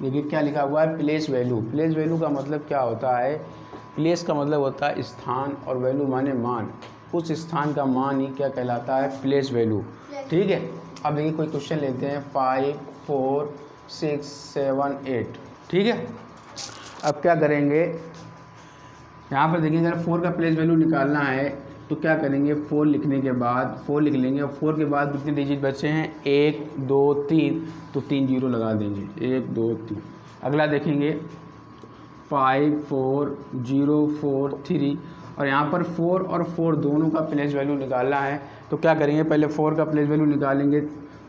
देखिए क्या लिखा हुआ है, प्लेस वैल्यू। प्लेस वैल्यू का मतलब क्या होता है, प्लेस का मतलब होता है स्थान और वैल्यू माने मान। उस स्थान का मान ही क्या कहलाता है, प्लेस वैल्यू। ठीक है, अब देखिए कोई क्वेश्चन लेते हैं 5 4 6 7 8। ठीक है, अब क्या करेंगे, यहाँ पर देखिए अगर 4 का प्लेस वैल्यू निकालना है तो क्या करेंगे, 4 लिखने के बाद 4 लिख लेंगे और 4 के बाद कितने डिजिट बचे हैं, 1 2 3, तो 3 जीरो लगा देंगे, 1 2 3। अगला देखेंगे 5 4 0 4 3, और यहाँ पर 4 और 4 दोनों का प्लेस वैल्यू निकालना है। तो क्या करेंगे, पहले 4 का प्लेस वैल्यू निकालेंगे,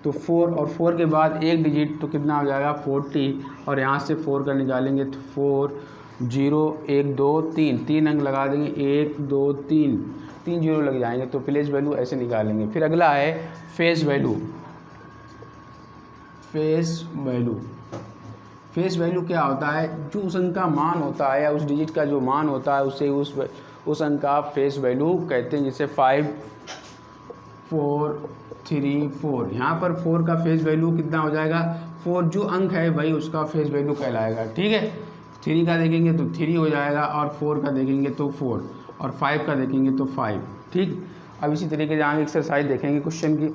तो 4 और 4 के बाद एक डिजिट तो कितना हो जाएगा 40, और यहाँ से 4 का निकालेंगे तो 4 0 1 2 3, 3 अंक लगा देंगे, 1 2 3, 3 जीरो लग जाएंगे, तो प्लेस वैल्यू ऐसे निकालेंगे। फिर अगला है face value. Face value, face value क्या होता है, जो उस अंक का मान होता है या उस डिजिट का जो मान होता है उसे उस अंक का फेस वैल्यू कहते हैं। जैसे 5 4 3 4, यहाँ पर 4 का फेस वैल्यू कितना हो जाएगा, 4 जो अंक है भाई उसका फेस वैल्यू कहलाएगा। ठीक है, 3 का देखेंगे तो 3 हो जाएगा, और 4 का देखेंगे तो 4, और 5 का देखेंगे तो 5। ठीक, अब इसी तरीके से आगे एक्सरसाइज देखेंगे क्वेश्चन की।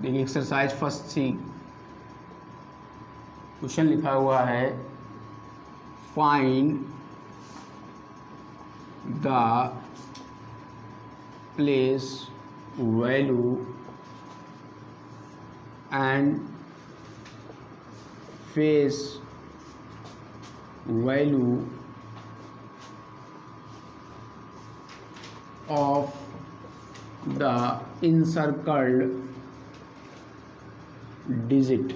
देखिए एक्सरसाइज फर्स्ट सी, क्वेश्चन लिखा हुआ है find the place value and face value of the encircled digit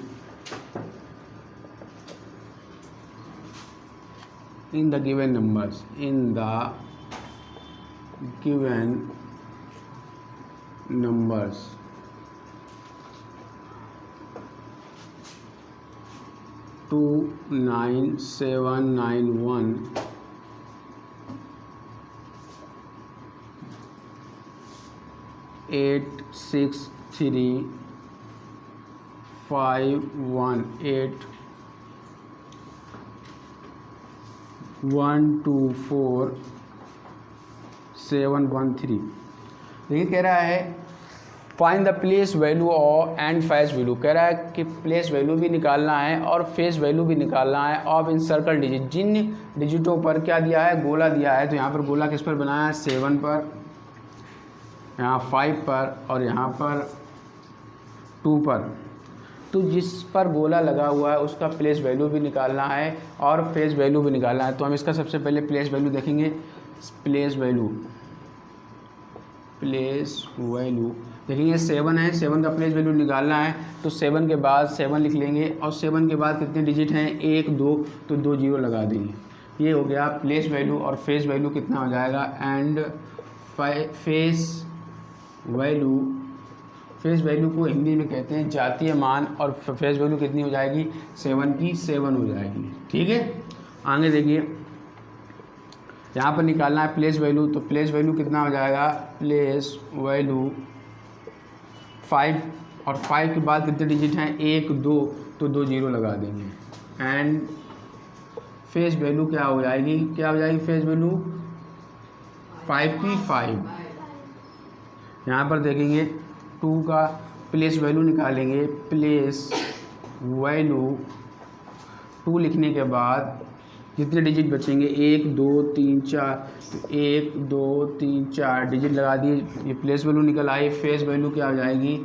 in the given numbers, in the given numbers. Two 9 7 9 1, 8 6 3 5 1 8 1 2 4 7 1 3। देखिए कह रहा है फाइंड द प्लेस वैल्यू और एंड फेस वैल्यू। कह रहा है कि प्लेस वैल्यू भी निकालना है और फेस वैल्यू भी निकालना है ऑफ इन सर्कल डिजिट। जिन डिजिटों पर क्या दिया है, गोला दिया है। तो यहाँ पर गोला किस पर बनाया है, 7 पर, यहाँ 5 पर, और यहाँ पर 2 पर। तो जिस पर गोला लगा हुआ है उसका प्लेस वैल्यू भी निकालना है और फेस वैल्यू भी निकालना है। तो हम इसका सबसे पहले प्लेस वैल्यू देखेंगे। प्लेस वैल्यू देखेंगे 7 है, 7 का प्लेस वैल्यू निकालना है। तो 7 के बाद 7 लिख लेंगे, और 7 के बाद कितने डिजिट हैं, 1 2, तो 2 जीरो लगा देंगे। ये हो गया प्लेस वैल्यू। और फेस वैल्यू कितना हो जाएगा, and face value. Face value को हिंदी में कहते हैं जातीय मान, और फेस वैल्यू कितनी हो जाएगी, 7 की 7 हो जाएगी। ठीक है, आगे देखिए यहाँ पर निकालना है प्लेस वैल्यू। तो प्लेस वैल्यू कितना हो जाएगा, प्लेस वैल्यू 5, और 5 के बाद कितने डिजिट हैं, 1 2, तो 2 जीरो लगा देंगे। एंड फेस वैल्यू क्या हो जाएगी, फेस वैल्यू 5 की 5। यहाँ पर देखेंगे 2 का प्लेस वैल्यू निकालेंगे। प्लेस वैल्यू 2 लिखने के बाद जितने डिजिट बचेंगे, 1 2 3 4, तो 1 2 3 4 डिजिट लगा दिए, ये प्लेस वैल्यू निकल आई। फेस वैल्यू क्या हो जाएगी,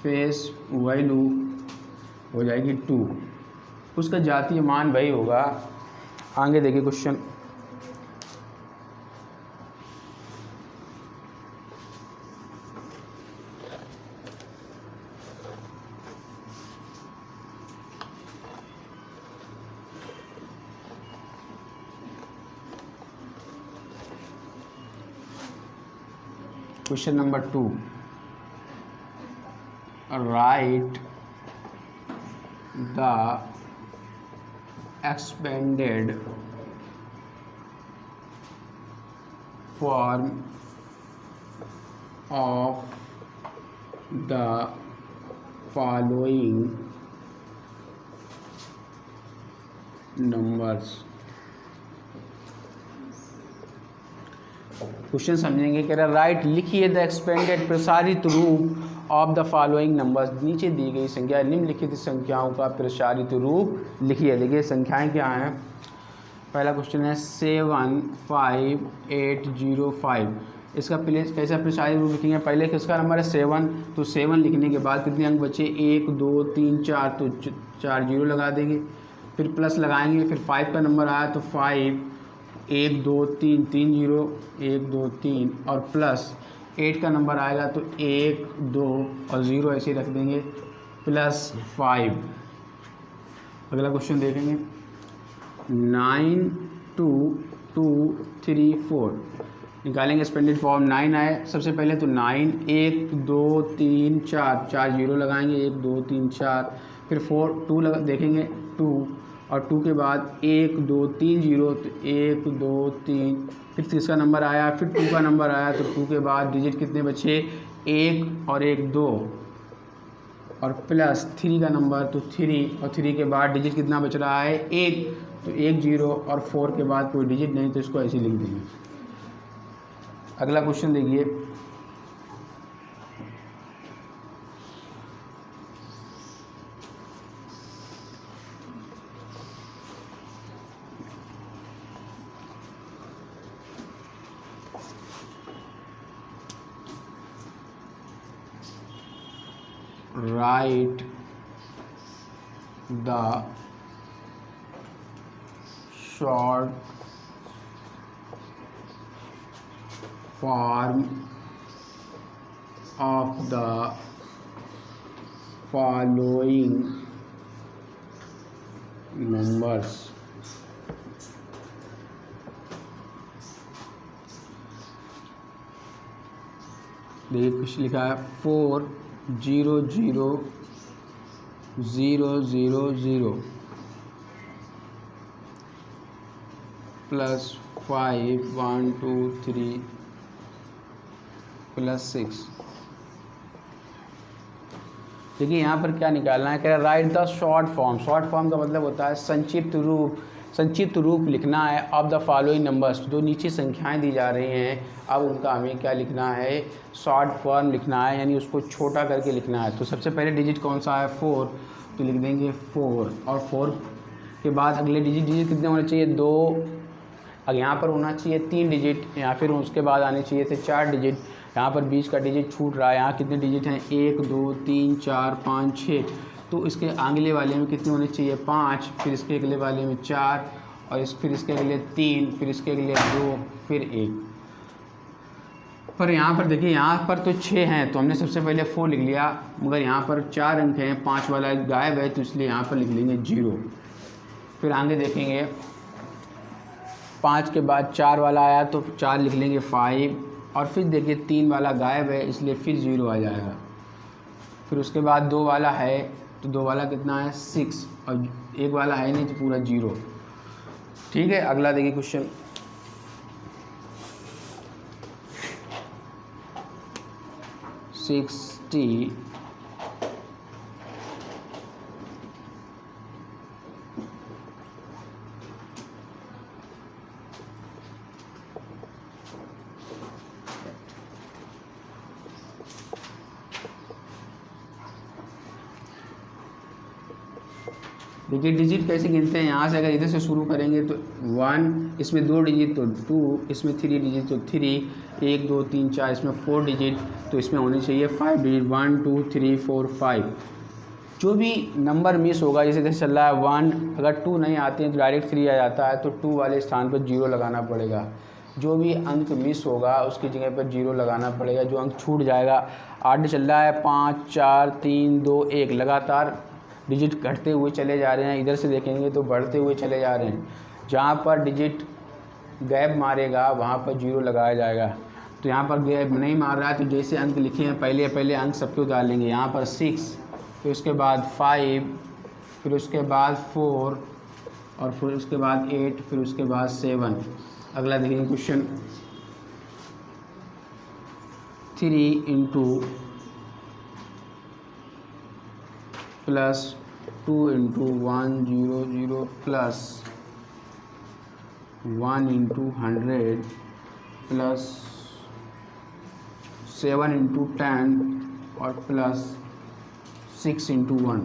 फेस वैल्यू हो जाएगी 2। उसका जातीय मान वही होगा। आगे देखिए question. Question number 2. Write the expanded form of the following numbers. Question समझेंगे। कह रहा राइट, लिखिए द एक्सपेंडेड प्रसारित रूप ऑफ द फॉलोइंग नंबर्स। नीचे दी गई संख्या निम्नलिखित संख्याओं का प्रसारित रूप लिखिए। देखिए संख्याएं क्या हैं। पहला क्वेश्चन है 75805। इसका प्लेस कैसा प्रसारित रूप लिखेंगे। पहले किसका नंबर है 7, तो 7 लिखने के बाद कितने अंक बचे 1 2 3 4, तो 4 जीरो लगा देंगे। फिर प्लस लगाएंगे, फिर 5 का नंबर आया तो 5 1 2 3 3 जीरो 1 2 3, और प्लस 8 का नंबर आएगा तो 1 2 और 0 ऐसे रख देंगे प्लस 5। अगला क्वेश्चन देखेंगे 92234 निकालेंगे। स्पेंडेड फॉर्म 9 आए सबसे पहले तो 9 1 2 3 4, 4 जीरो लगाएंगे 1 2 3 4, फिर 4 2 लगा देखेंगे 2, और 2 के बाद 1 2 3 जीरो, तो 1 2 3, फिर किसका नंबर आया, फिर 2 का नंबर आया, तो 2 के बाद डिजिट कितने बचे 1 और 1 2, और प्लस 3 का नंबर तो 3, और 3 के बाद डिजिट कितना बच रहा है 1, तो 1 जीरो, और 4 के बाद कोई डिजिट नहीं तो इसको ऐसे लिख देंगे। अगला क्वेश्चन देखिए write the short form of the following numbers। देखिए कुछ लिखा है 4 0 0 0 0 0 प्लस 5 1 2 3 प्लस 6। देखिए यहाँ पर क्या निकालना है। कह रहा है right the short form. Short form का मतलब होता है संक्षिप्त रूप। संक्षिप्त रूप लिखना है ऑफ द फॉलोइंग नंबर्स। जो नीचे संख्याएं दी जा रही हैं अब उनका हमें क्या लिखना है, शॉर्ट फॉर्म लिखना है, यानी उसको छोटा करके लिखना है। तो सबसे पहले डिजिट कौन सा है 4, तो लिख देंगे 4, और 4 के बाद अगले डिजिट कितने होने चाहिए 2, अब यहाँ पर होना चाहिए 3 डिजिट, या फिर उसके बाद आने चाहिए थे 4 डिजिट। यहाँ पर बीच का डिजिट छूट रहा है। यहाँ कितने डिजिट हैं 1 2 3 4 5 6, तो इसके अगले वाले में कितने होने चाहिए 5, फिर इसके अगले वाले में 4, और फिर इसके अगले 3, फिर इसके अगले 2, फिर 1। पर यहाँ पर देखिए यहाँ पर तो 6 हैं तो हमने सबसे पहले 4 लिख लिया, मगर यहाँ पर 4 अंक हैं, 5 वाला गायब है तो इसलिए यहाँ पर लिख लेंगे 0। फिर आगे देखेंगे 5 के बाद 4 वाला आया तो 4 लिख लेंगे 5, और फिर देखिए 3 वाला गायब है इसलिए फिर 0 आ जाएगा। फिर उसके बाद 2 वाला है तो 2 वाला कितना है 6, और 1 वाला है नहीं तो पूरा 0। ठीक है, अगला देखिए क्वेश्चन 60 देखिए डिजिट कैसे गिनते हैं। यहाँ से अगर इधर से शुरू करेंगे तो 1, इसमें 2 डिजिट तो 2, इसमें 3 डिजिट तो 3, 1 2 3 4, इसमें 4 डिजिट तो इसमें होने चाहिए 5 डिजिट 1 2 3 4 5। जो भी नंबर मिस होगा, जैसे जैसे चल रहा है 1, अगर 2 नहीं आते हैं तो डायरेक्ट 3 आ जाता है, तो 2 वाले स्थान पर 0 लगाना पड़ेगा। जो भी अंक मिस होगा उसकी जगह पर 0 लगाना पड़ेगा। जो अंक छूट जाएगा, 8 चल रहा है 5 4 3 2 1, लगातार डिजिट घटते हुए चले जा रहे हैं। इधर से देखेंगे तो बढ़ते हुए चले जा रहे हैं। जहाँ पर डिजिट गैप मारेगा वहाँ पर 0 लगाया जाएगा। तो यहाँ पर गैप नहीं मार रहा है तो जैसे अंक लिखे हैं पहले अंक सबको डालेंगे। यहाँ पर 6, फिर उसके बाद 5, फिर उसके बाद 4, और फिर उसके बाद 8, फिर उसके बाद 7। अगला देखेंगे question 3 into plus 2 into 100 plus 1 into 100 plus 7 into 10 और प्लस 6 इंटू 1।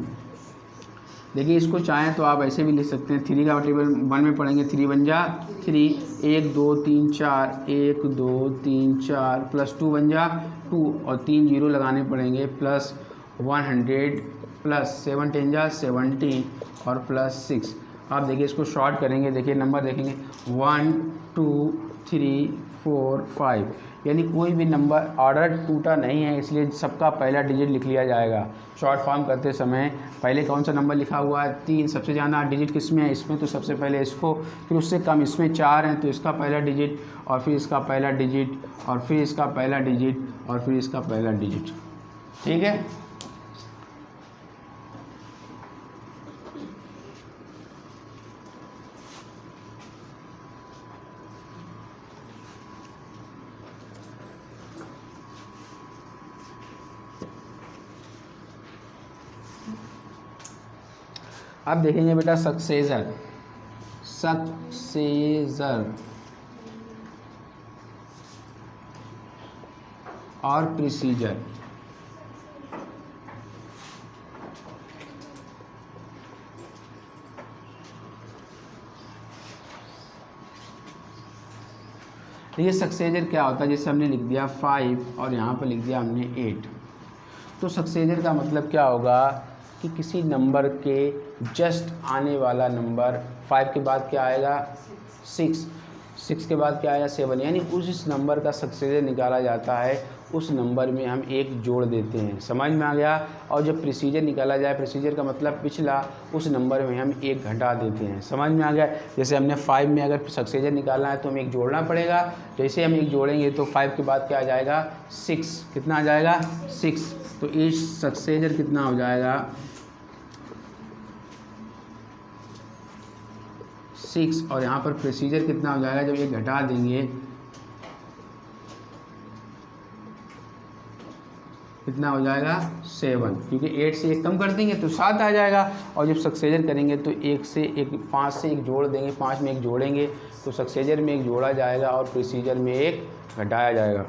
देखिए इसको चाहें तो आप ऐसे भी लिख सकते हैं। 3 का टेबल 1 में पढ़ेंगे, 3 बन जा 3, 1 2 3 4, 1 2 3 4 प्लस 2 बन जा 2 और 3 जीरो लगाने पड़ेंगे, प्लस 100 प्लस 7 10 जा 70 और प्लस 6। आप देखिए इसको शॉर्ट करेंगे, देखिए नंबर देखेंगे 1 2 3 4 5, यानी कोई भी नंबर ऑर्डर टूटा नहीं है, इसलिए सबका पहला डिजिट लिख लिया जाएगा। शॉर्ट फॉर्म करते समय पहले कौन सा नंबर लिखा हुआ है 3, सबसे ज़्यादा डिजिट किस में है इसमें, तो सबसे पहले इसको, फिर उससे कम इसमें 4 हैं तो इसका पहला डिजिट और फिर इसका पहला डिजिट और फिर इसका पहला डिजिट और फिर इसका पहला डिजिट। ठीक है, अब देखेंगे बेटा सक्सेसर और प्रीसीजर। ये सक्सेसर क्या होता है, जैसे हमने लिख दिया 5 और यहाँ पर लिख दिया हमने 8, तो सक्सेसर का मतलब क्या होगा कि किसी नंबर के जस्ट आने वाला नंबर 5 के बाद क्या आएगा 6, 6 के बाद क्या आएगा 7, यानी उस नंबर का सक्सेसर निकाला जाता है, उस नंबर में हम एक जोड़ देते हैं। समझ में आ गया। और जब प्रीसीजर निकाला जाए, प्रीसीजर का मतलब पिछला, उस नंबर में हम एक घटा देते हैं। समझ में आ गया। जैसे हमने 5 में अगर सक्सेसर निकालना है तो हमें एक जोड़ना पड़ेगा, जैसे हम एक जोड़ेंगे तो 5 के बाद क्या आ जाएगा 6, कितना आ जाएगा 6, तो इस सक्सेसर कितना हो जाएगा 6, और यहाँ पर प्रोसीजर कितना हो जाएगा, जब ये घटा देंगे कितना हो जाएगा 7, क्योंकि 8 से 1 कम कर देंगे तो 7 आ जाएगा। और जब सक्सेसर करेंगे तो 1 से 1 5 से 1 जोड़ देंगे, 5 में 1 जोड़ेंगे तो सक्सेसर में 1 जोड़ा जाएगा और प्रोसीजर में 1 घटाया जाएगा।